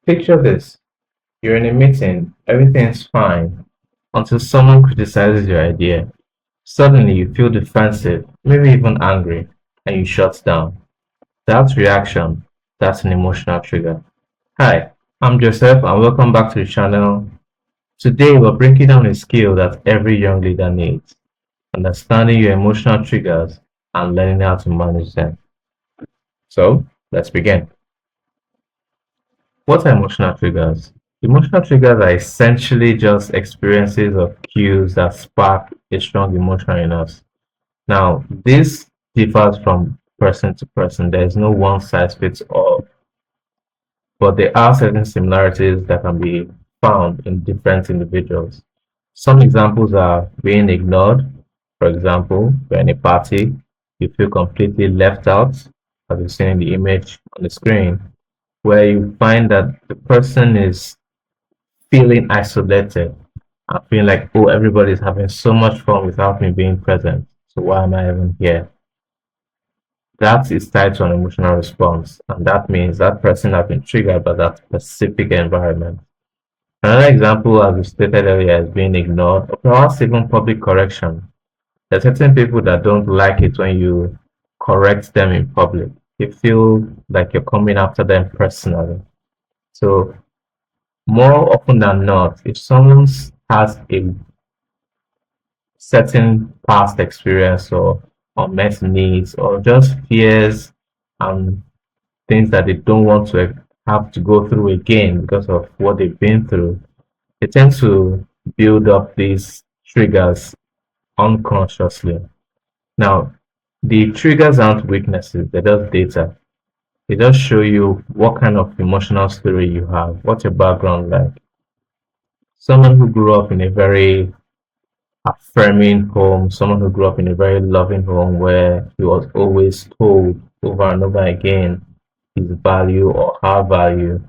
Picture this. You're in a meeting, everything's fine, until someone criticizes your idea. Suddenly you feel defensive, maybe even angry, and you shut down. That reaction, that's an emotional trigger. Hi, I'm Joseph and welcome back to the channel. Today we're breaking down a skill that every young leader needs, understanding your emotional triggers and learning how to manage them. So, let's begin. What are emotional triggers? Emotional triggers are essentially just experiences or cues that spark a strong emotion in us. Now, this differs from person to person. There is no one size fits all, but there are certain similarities that can be found in different individuals. Some examples are being ignored. For example, you're in a party, you feel completely left out, as you see in the image on the screen, where you find that the person is feeling isolated and feeling like, oh, everybody's having so much fun without me being present. So why am I even here? That is tied to an emotional response, and that means that person has been triggered by that specific environment. Another example, as we stated earlier, is being ignored, or perhaps even public correction. There are certain people that don't like it when you correct them in public. They feel like you're coming after them personally. So more often than not, if someone has a certain past experience or unmet needs or just fears and things that they don't want to have to go through again because of what they've been through, they tend to build up these triggers unconsciously. Now, the triggers aren't weaknesses, they're just data. They just show you what kind of emotional story you have, what's your background like. Someone who grew up in a very affirming home, someone who grew up in a very loving home where he was always told over and over again his value or her value.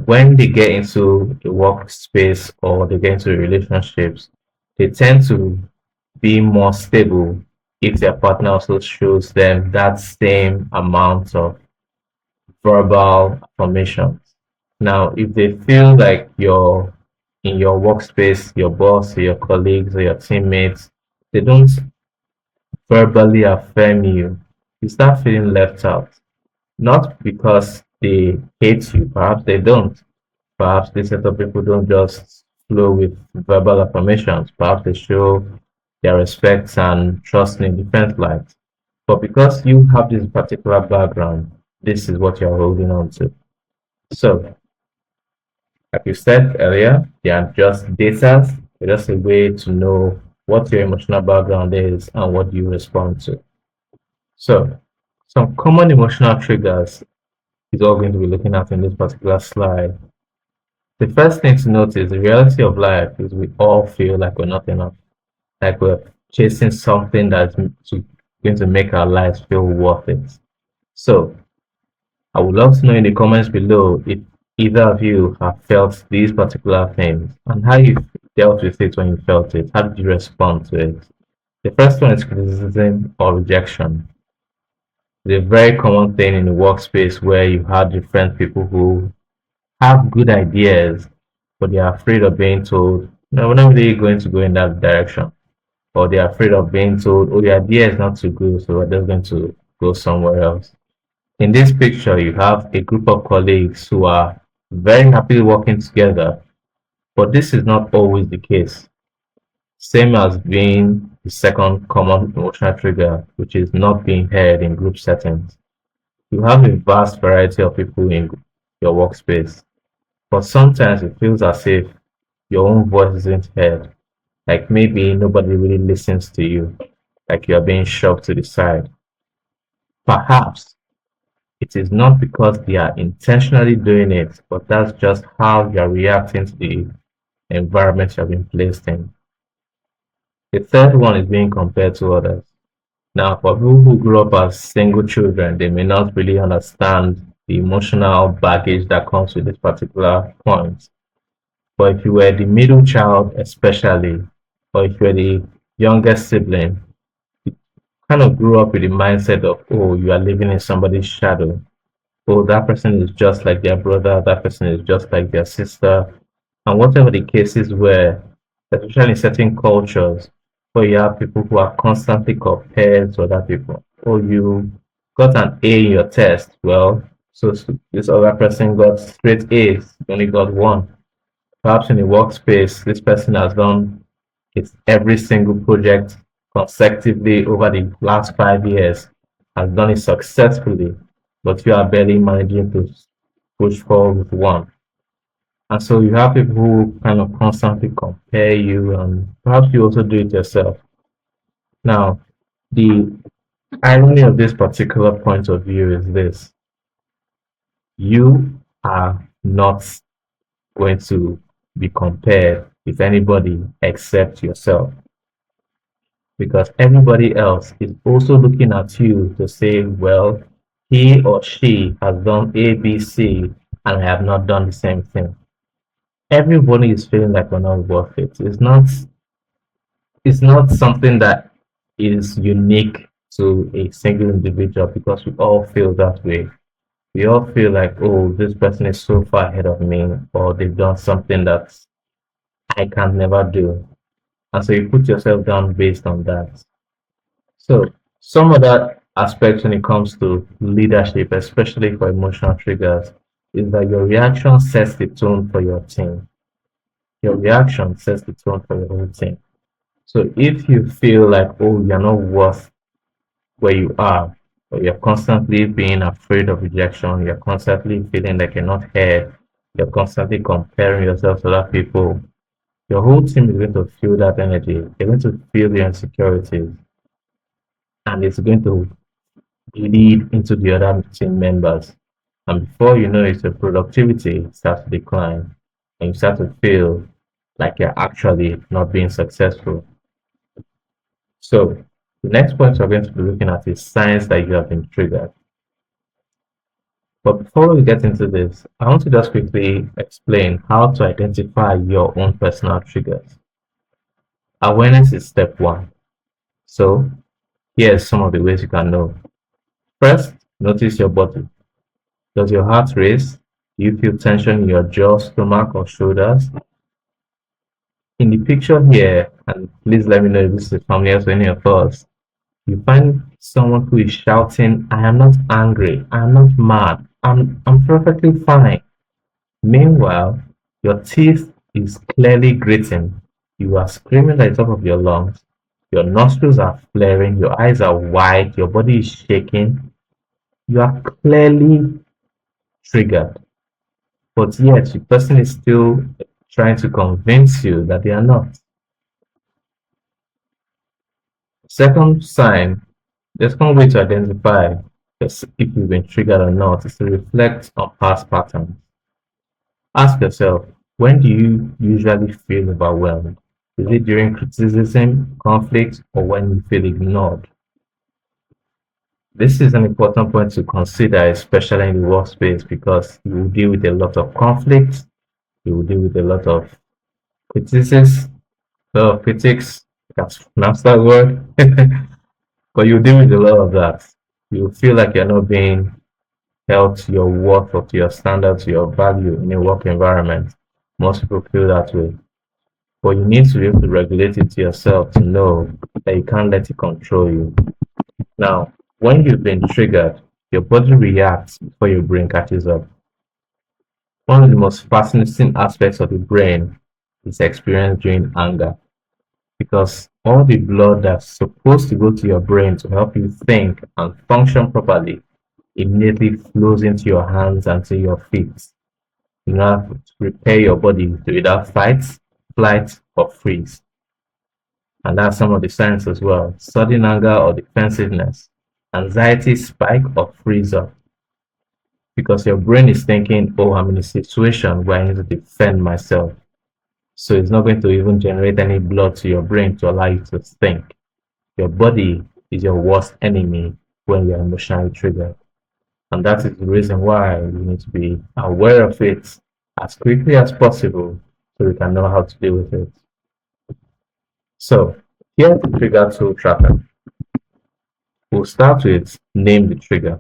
When they get into a workspace or they get into relationships, they tend to be more stable if their partner also shows them that same amount of verbal affirmations. Now, if they feel like you're in your workspace, your boss or your colleagues or your teammates, they don't verbally affirm you, you start feeling left out. Not because they hate you, perhaps they don't. Perhaps this set of people don't just flow with verbal affirmations. Perhaps they show their respect and trust in different light. But because you have this particular background, this is what you're holding on to. So, like you said earlier, they are just data. They're just a way to know what your emotional background is and what you respond to. So, some common emotional triggers is all going to be looking at in this particular slide. The first thing to note is the reality of life is we all feel like we're not enough, like we're chasing something that's going to make our lives feel worth it. So, I would love to know in the comments below if either of you have felt these particular things and how you dealt with it when you felt it. How did you respond to it? The first one is criticism or rejection. It's a very common thing in the workspace where you have different people who have good ideas, but they are afraid of being told, no, we're not really going to go in that direction. Or they're afraid of being told, oh, the idea is not too good, so we're just going to go somewhere else. In this picture, you have a group of colleagues who are very happily working together, but this is not always the case. Same as being the second common emotional trigger, which is not being heard in group settings. You have a vast variety of people in your workspace, but sometimes it feels as if your own voice isn't heard. Like maybe nobody really listens to you, like you are being shoved to the side. Perhaps it is not because they are intentionally doing it, but that's just how you are reacting to the environment you have been placed in. The third one is being compared to others. Now, for people who grew up as single children, they may not really understand the emotional baggage that comes with this particular point. But if you were the middle child, especially, or if you were the youngest sibling, you kind of grew up with the mindset of, oh, you are living in somebody's shadow. oh, that person is just like their brother, that person is just like their sister, and whatever the cases were, especially in certain cultures, where you have people who are constantly compared to other people. Oh, you got an A in your test. Well, so this other person got straight A's, you only got one. Perhaps in the workspace, this person has done every single project consecutively over the last 5 years, has done it successfully, but you are barely managing to push forward with one. And so you have people who kind of constantly compare you, and perhaps you also do it yourself. Now, the irony of this particular point of view is this: you are not going to be compared with anybody except yourself, because everybody else is also looking at you to say, well, he or she has done A, B, C, and I have not done the same thing. Everybody is feeling like we're not worth it. It's not something that is unique to a single individual, because we all feel that way. We all feel like, oh, this person is so far ahead of me, or they've done something that I can never do. And so you put yourself down based on that. So some other aspects when it comes to leadership, especially for emotional triggers, is that your reaction sets the tone for your team. Your reaction sets the tone for your whole team. So if you feel like, oh, you're not worth where you are, or you're constantly being afraid of rejection, you're constantly feeling like you're not heard, you're constantly comparing yourself to other people, your whole team is going to feel that energy. They're going to feel the insecurities, and it's going to lead into the other team members. And before you know it, your productivity starts to decline, and you start to feel like you're actually not being successful. So the next point we're going to be looking at is signs that you have been triggered. But before we get into this, I want to just quickly explain how to identify your own personal triggers. Awareness is step one. So here's some of the ways you can know. First, notice your body. Does your heart race? Do you feel tension in your jaw, stomach, or shoulders? In the picture here, and please let me know if this is familiar to any of us, you find someone who is shouting, I am not angry, I am not mad, I'm perfectly fine. Meanwhile, your teeth is clearly gritting. You are screaming at the top of your lungs. Your nostrils are flaring, your eyes are wide, your body is shaking. You are clearly triggered. But yet, the person is still trying to convince you that they are not. Second sign, the second way to identify if you've been triggered or not is to reflect on past patterns. Ask yourself, when do you usually feel overwhelmed? Is it during criticism, conflict, or when you feel ignored? This is an important point to consider, especially in the workspace, because you will deal with a lot of conflict, you will deal with a lot of criticism, critics, that's pronounce that word, but you deal with a lot of that. You feel like you're not being held to your worth or to your standards, to your value in a work environment. Most people feel that way. But you need to be able to regulate it to yourself to know that you can't let it control you. Now, when you've been triggered, your body reacts before your brain catches up. One of the most fascinating aspects of the brain is experienced during anger, because all the blood that's supposed to go to your brain to help you think and function properly immediately flows into your hands and to your feet. You now have to prepare your body to either fight, flight, or freeze. And that's some of the signs as well: sudden anger or defensiveness, anxiety spike or freeze up, because your brain is thinking, oh, I'm in a situation where I need to defend myself. So it's not going to even generate any blood to your brain to allow you to think. Your body is your worst enemy when you're emotionally triggered. And that is the reason why you need to be aware of it as quickly as possible so you can know how to deal with it. So here's the trigger tool tracker. We'll start with name the trigger.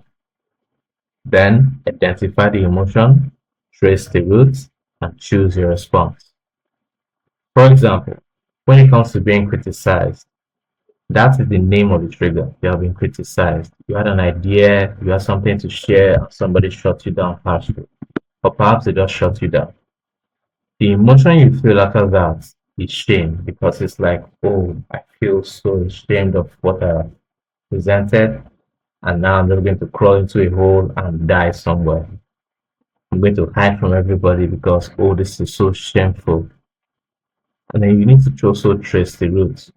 Then identify the emotion, trace the roots, and choose your response. For example, when it comes to being criticized, that is the name of the trigger. You have been criticized. You had an idea, you had something to share, and somebody shut you down harshly. Or perhaps they just shut you down. The emotion you feel after that is shame because it's like, oh, I feel so ashamed of what I presented, and now I'm just going to crawl into a hole and die somewhere. I'm going to hide from everybody because, oh, this is so shameful. And then you need to also trace the roots.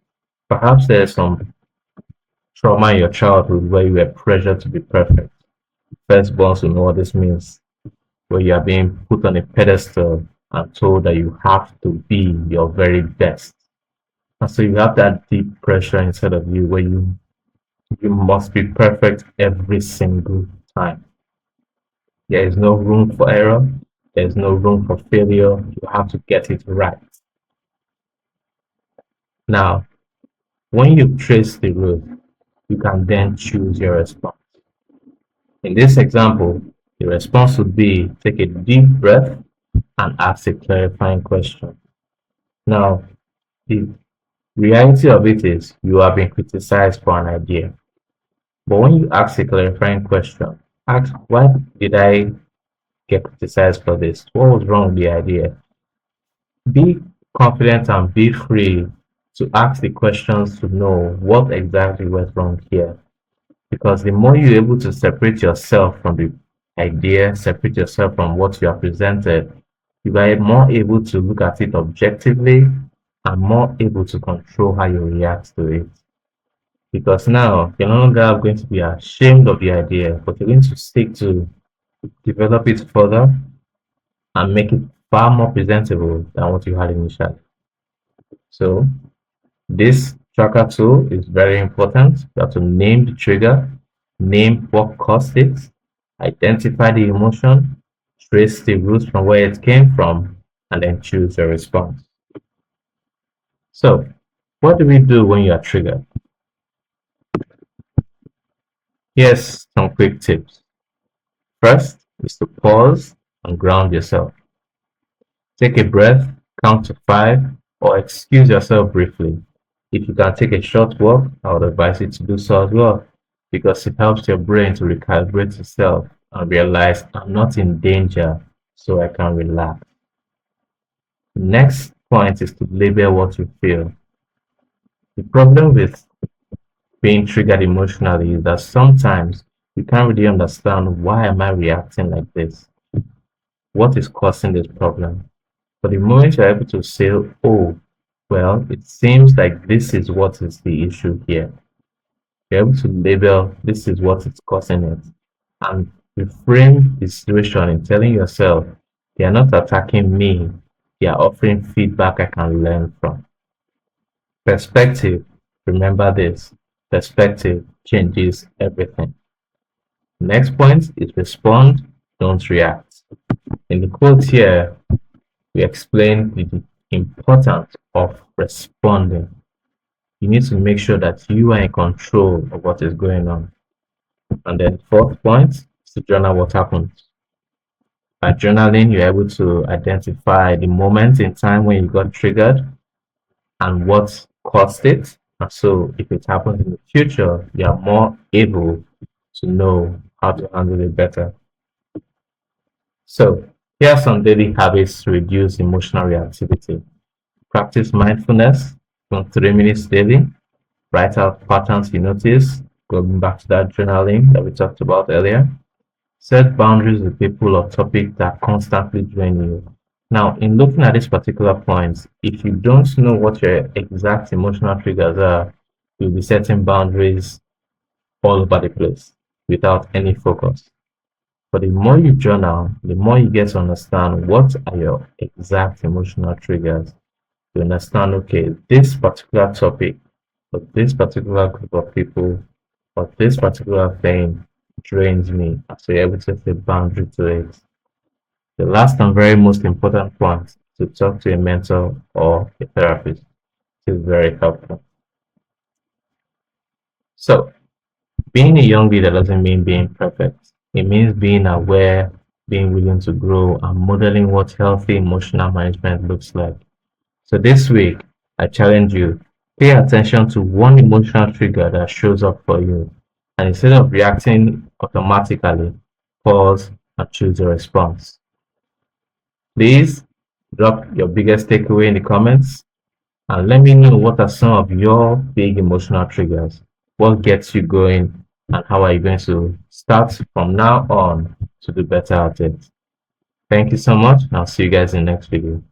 Perhaps there's some trauma in your childhood where you were pressured to be perfect. Firstborns will know what this means, where you are being put on a pedestal and told that you have to be your very best. And so you have that deep pressure inside of you where you must be perfect every single time. There is no room for error. There's no room for failure. You have to get it right. Now, when you trace the root, you can then choose your response. In this example, the response would be take a deep breath and ask a clarifying question. Now, the reality of it is you are being criticized for an idea. But when you ask a clarifying question, ask why did I get criticized for this? What was wrong with the idea? Be confident and be free to ask the questions to know what exactly went wrong here. Because the more you're able to separate yourself from the idea, separate yourself from what you are presented, you are more able to look at it objectively and more able to control how you react to it. Because now you're no longer going to be ashamed of the idea, but you're going to seek to develop it further and make it far more presentable than what you had initially. So this tracker tool is very important. You have to name the trigger, name what caused it, identify the emotion, trace the roots from where it came from, and then choose your response. So, what do we do when you are triggered? Here's some quick tips. First is to pause and ground yourself. Take a breath, count to 5, or excuse yourself briefly. If you can take a short walk, I would advise you to do so as well, because it helps your brain to recalibrate itself and realize I'm not in danger, so I can relax. The next point is to label what you feel. The problem with being triggered emotionally is that sometimes you can't really understand why am I reacting like this? What is causing this problem? But the moment you're able to say, oh, well, it seems like this is what is the issue here. You're able to label this is what is causing it and reframe the situation in telling yourself they are not attacking me, they are offering feedback I can learn from. Perspective, remember this, perspective changes everything. Next point is respond, don't react. In the quote here, we explain the importance of responding. You need to make sure that you are in control of what is going on. And then fourth point is to journal what happened. By journaling, you're able to identify the moment in time when you got triggered and what caused it. And so if it happens in the future, you are more able to know how to handle it better. So here are some daily habits to reduce emotional reactivity. Practice mindfulness for 3 minutes daily. Write out patterns you notice, going back to that journaling that we talked about earlier. Set boundaries with people or topics that constantly drain you. Now, in looking at this particular point, if you don't know what your exact emotional triggers are, you'll be setting boundaries all over the place without any focus. But the more you journal, the more you get to understand what are your exact emotional triggers. You understand, okay, this particular topic, or this particular group of people, or this particular thing drains me. So you're able to set a boundary to it. The last and very most important point to talk to a mentor or a therapist is very helpful. So being a young leader doesn't mean being perfect. It means being aware, being willing to grow, and modeling what healthy emotional management looks like. So this week, I challenge you, pay attention to one emotional trigger that shows up for you. And instead of reacting automatically, pause and choose a response. Please drop your biggest takeaway in the comments and let me know what are some of your big emotional triggers. What gets you going and how are you going to start from now on to do better at it. Thank you so much and I'll see you guys in the next video.